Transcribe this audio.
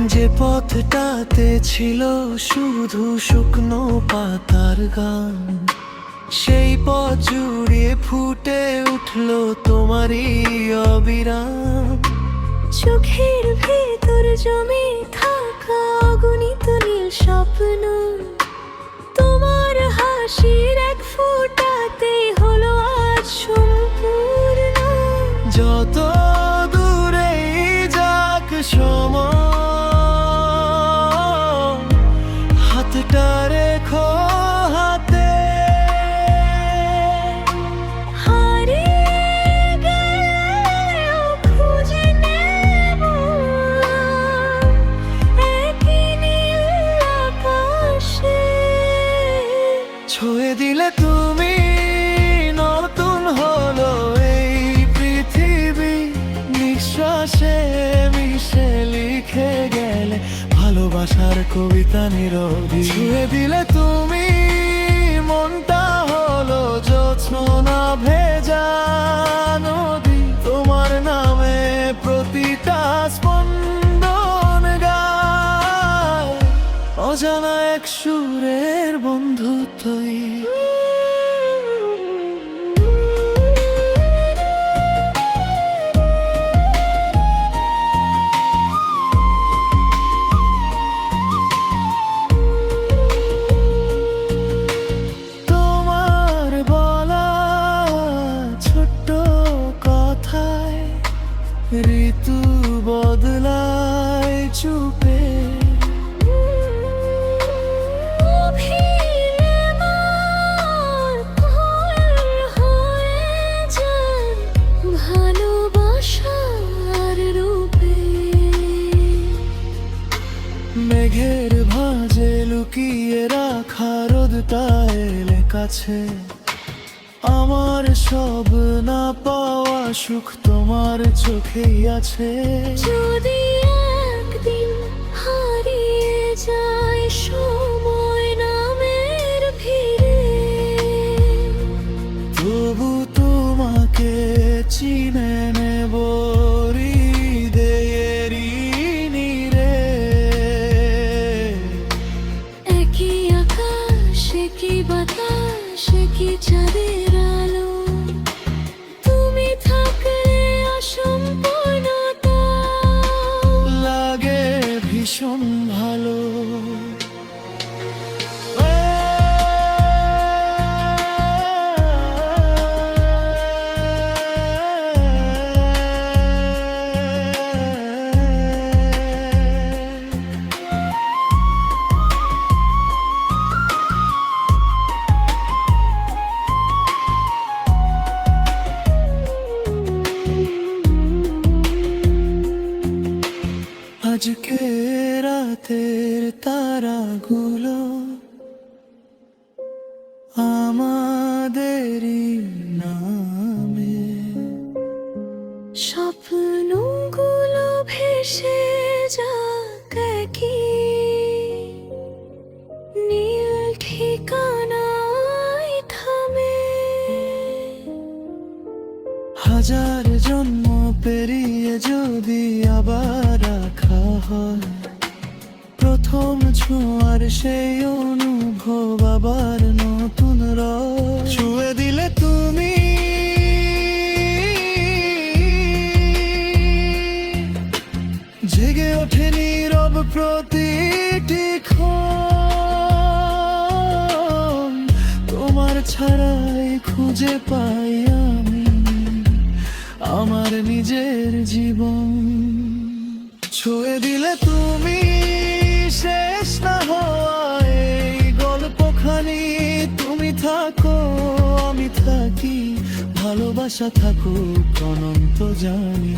যে পথটাতে ছিল শুধু শুকনো পাতার গান, সেই পথ জুড়ে ফুটে উঠলো তোমারই অবিরাম। চোখের ভেতর জমে থাকা অগণিত নীল স্বপ্ন, তোমার হাসির এক ফোঁটাতেই হলো আজ সম্পূর্ণ। যত দূরেই যাক সময়, হাতটা রেখো হাতে। হারিয়ে গেলেও খুঁজে নেব একই নীল আকাশে। ছুঁয়ে দিলে তুমি, নতুন হলো এই পৃথিবী। নিঃশ্বাসে মিশে লিখে গেলে ভালোবাসার কবিতা নিরবধি। ছুঁয়ে দিলে তুমি, মনটা হলো জোছনা ভেজা নদী। তোমার নামে প্রতিটা স্পন্দন গায়, অজানা এক সুরের বন্ধুত্বই। তোমার বলা ছোট্ট কথায় ঋতু বদলায় চুপে। মেঘের ভাঁজে লুকিয়ে রাখা রোদটা এলে কাছে। আমার সব না পাওয়া সুখ তোমার চোখেই আছে। যদি একদিন হারিয়ে যায় সময় নামের ভিড়ে, তবু তোমাকে চিনে নেব হৃদয়েরই নীড়ে। একই আকাশ, একই বাতাস, একই চাঁদের আলো। তুমি থাকলে অসম্পূর্ণতা লাগে ভীষণ ভালো। আজকে রাতের তারাগুলো আমাদেরই নামে। স্বপ্নগুলো ভেসে যাক একই নীল ঠিকানায় থামে। হাজার জন্ম পেরিয়ে যদি আবার রাখা হয়, প্রথম ছোঁয়ার সেই অনুভব আবার নতুন রয়। ছুঁয়ে দিলে তুমি, জেগে ওঠে নীরব প্রতিটি ক্ষণ। তোমার ছাড়াই খুঁজে পাই আমি আমার নিজের জীবন। ছুঁয়ে দিলে তুমি, শেষ না হওয়া এই গল্পখানি। তুমি থাকো, আমি থাকি, ভালোবাসা থাকুক অনন্ত জানি।